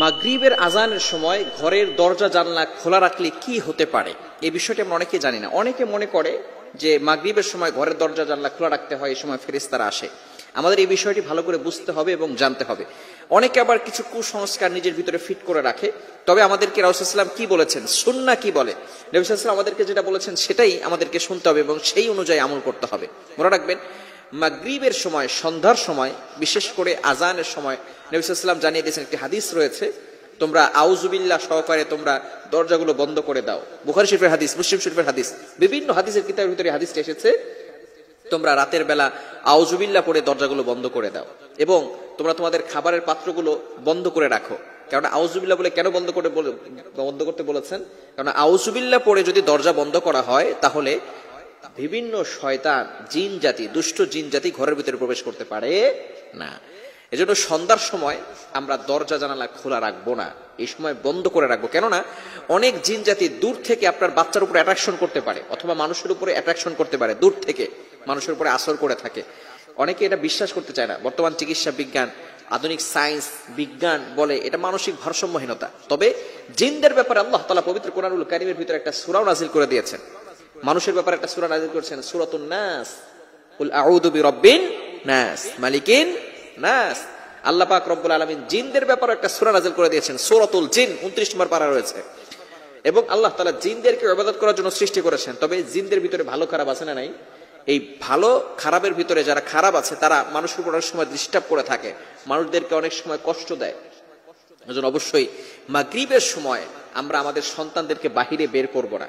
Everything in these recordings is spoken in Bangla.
মাগরিবের আজানের সময় ঘরের দরজা জানলা খোলা রাখলে কি হতে পারে, এই বিষয়টি আমরা অনেকে জানি না। অনেকে মনে করে যে মাগরিবের সময় ঘরের দরজা জানলা খোলা রাখতে হয়, এই সময় ফেরেশতারা আসে। আমাদের এই বিষয়টি ভালো করে বুঝতে হবে এবং জানতে হবে। অনেকে আবার কিছু কুসংস্কার নিজের ভিতরে ফিট করে রাখে। তবে আমাদেরকে রাসূল সাল্লাল্লাহু আলাইহি ওয়াসাল্লাম কি বলেছেন, সুন্নাহ কি বলে, নবী সাল্লাল্লাহু আলাইহি ওয়াসাল্লাম আমাদেরকে যেটা বলেছেন সেটাই আমাদেরকে শুনতে হবে এবং সেই অনুযায়ী আমল করতে হবে। মনে রাখবেন, মাগরিবের সময়, সন্ধ্যার সময়, বিশেষ করে আজানের সময় নবী সাল্লাল্লাহু আলাইহি ওয়াসাল্লাম জানিয়ে দিয়েছেন, একটি হাদিস রয়েছে, তোমরা আউযুবিল্লাহ সহকারে তোমরা দরজাগুলো বন্ধ করে দাও। বুখারী শরীফের হাদিস, মুসলিম শরীফের হাদিস, বিভিন্ন হাদিসের কিতাবের ভিতরে হাদিসটা এসেছে, তোমরা রাতের বেলা আউযুবিল্লাহ পড়ে দরজাগুলো বন্ধ করে দাও এবং তোমরা তোমাদের খাবারের পাত্রগুলো বন্ধ করে রাখো। কারণ আউযুবিল্লাহ বলে কেন বন্ধ করতে বলেছেন? কারণ আউযুবিল্লাহ পড়ে যদি দরজা বন্ধ করা হয় তাহলে বিভিন্ন শয়তান, জিন জাতি, দুষ্ট জিন জাতি ঘরের ভিতরে প্রবেশ করতে পারে না। এজন্য সন্ধ্যার সময় আমরা দরজা জানালা খোলা রাখবো না, এই সময় বন্ধ করে রাখবো। কেননা অনেক জিন জাতি দূর থেকে আপনার বাচ্চার উপরে অ্যাট্রাকশন করতে পারে অথবা মানুষের উপরে অ্যাট্রাকশন করতে পারে, দূর থেকে মানুষের উপরে আসর করে থাকে। অনেকে এটা বিশ্বাস করতে চায় না। বর্তমান চিকিৎসা বিজ্ঞান, আধুনিক সায়েন্স বিজ্ঞান বলে এটা মানসিক ভারসাম্যহীনতা। তবে জিনদের ব্যাপারে আল্লাহ তাআলা পবিত্র কোরআনুল কারীমের ভিতরে একটা সূরাও নাযিল করে দিয়েছেন। মানুষের ব্যাপারে একটা সূরা নাযিল করেছেন, সূরাতুন নাস, কুল আউযু বিরাব্বিন নাস মালিকিন নাস। আল্লাহ পাক রব্বুল আলামিন জিনদের ব্যাপারে একটা সূরা নাযিল করে দিয়েছেন, সূরাতুল জিন, 29 নম্বর পারা রয়েছে। এবং আল্লাহ তাআলা জিনদেরকে ইবাদত করার জন্য সৃষ্টি করেছেন। তবে জিনদের ভিতরে ভালো খারাপ আছে না নাই? এই ভালো খারাপের ভিতরে যারা খারাপ আছে তারা মানুষের উপর অনেক সময় ডিস্টার্ব করে থাকে, মানুষদেরকে অনেক সময় কষ্ট দেয়। এজন্য অবশ্যই মাগরিবের সময় আমরা আমাদের সন্তানদেরকে বাহিরে বের করব না,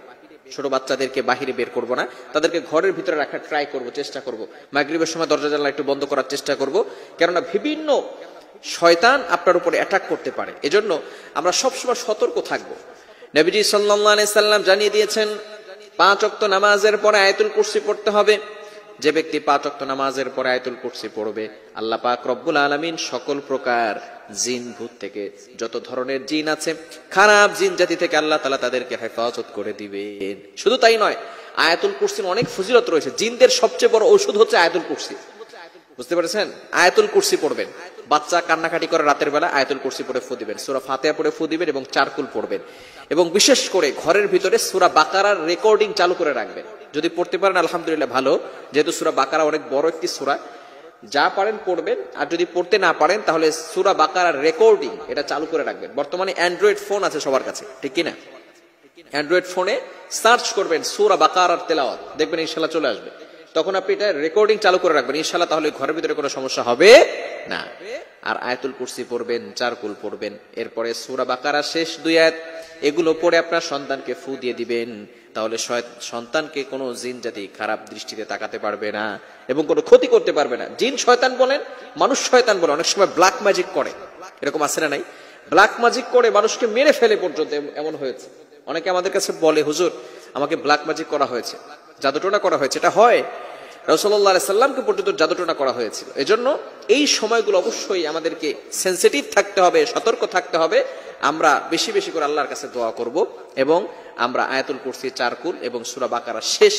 ছোট বাচ্চাদেরকে বাহিরে বের করব না, তাদেরকে ঘরের ভিতরে রাখার ট্রাই করব, চেষ্টা করব। মাগরিবের সময় দরজা জানলা একটু বন্ধ করার চেষ্টা করব, কেননা বিভিন্ন শয়তান আপনার উপরে অ্যাটাক করতে পারে। এজন্য আমরা সবসময় সতর্ক থাকব। নবীজি সাল্লাল্লাহু আলাইহি সাল্লাম জানিয়ে দিয়েছেন, 5 ওয়াক্ত নামাজের পরে আয়াতুল কুরসি পড়তে হবে। যে ব্যক্তি 5 ওয়াক্ত নামাজের পরে আয়াতুল কুরসি পড়বে, আল্লাহ পাক রব্বুল আলামিন সকল প্রকার জিন ভূত থেকে, যত ধরনের জিন আছে, খারাপ জিন জাতি থেকে আল্লাহ তাআলা তাদেরকে হেফাজত করে দিবেন। শুধু তাই নয়, আয়াতুল কুরসির অনেক ফজিলত রয়েছে। জিনদের সবচেয়ে বড় ঔষধ হচ্ছে আয়াতুল কুরসি। বুঝতে পেরেছেন? আয়াতুল কুরসি পড়বেন। বাচ্চা কান্নাকাটি করে রাতের বেলা আয়াতুল কুরসি পড়ে ফু দিবেন, সূরা ফাতিহা পড়ে ফু দিবেন এবং চারকুল পড়বেন। এবং বিশেষ করে ঘরের ভিতরে সূরা বাকারার রেকর্ডিং চালু করে রাখবেন। যদি পড়তে পারেন আলহামদুলিল্লাহ ভালো, যেহেতু সূরা বাকারা অনেক বড় একটি সূরা, যা পারেন পড়বেন। আর যদি পড়তে না পারেন তাহলে সূরা বাকারার রেকর্ডিং এটা চালু করে রাখবেন। বর্তমানে অ্যান্ড্রয়েড ফোন আছে সবার কাছে, ঠিক কি না? অ্যান্ড্রয়েড ফোনে সার্চ করবেন সূরা বাকারার তেলাওয়াত, দেখবেন ইনশাআল্লাহ চলে আসবে। তখন আপনি এটা রেকর্ডিং চালু করে রাখবেন ইনশাআল্লাহ, তাহলে ঘরের ভিতরে কোনো সমস্যা হবে না। আর আয়াতুল কুরসি পড়বেন, চারকুল পড়বেন, এরপরে সূরা বাকারার শেষ 2 আয়াত, এগুলো পড়ে আপনার সন্তানকে ফু দিয়ে দিবেন। তাহলে সন্তানকে কোনো জিন জাতি খারাপ দৃষ্টিতে তাকাতে পারবে না এবং কোনো ক্ষতি করতে পারবে না। জিন শয়তান বলেন, মানুষ শয়তান বলেন, অনেক সময় ব্ল্যাক ম্যাজিক করে, এরকম আছে না নাই? ব্ল্যাক ম্যাজিক করে মানুষকে মেরে ফেলে পর্যন্ত, এমন হয়েছে। অনেকে আমাদের কাছে বলে, হুজুর আমাকে ব্ল্যাক ম্যাজিক করা হয়েছে, জাদুটোনা করা হয়েছে। এটা হয়, রাসূলুল্লাহ সাল্লাল্লাহু আলাইহি সাল্লামকে পর্যন্ত জাদুটোনা করা হয়েছিল। এজন্য এই সময়গুলো অবশ্যই আমাদেরকে সেনসিটিভ থাকতে হবে, সতর্ক থাকতে হবে। আমরা বেশি বেশি করে আল্লাহর কাছে দোয়া করব এবং আমরা আয়াতুল কুরসি, চারকুল এবং সূরা বাকারার শেষ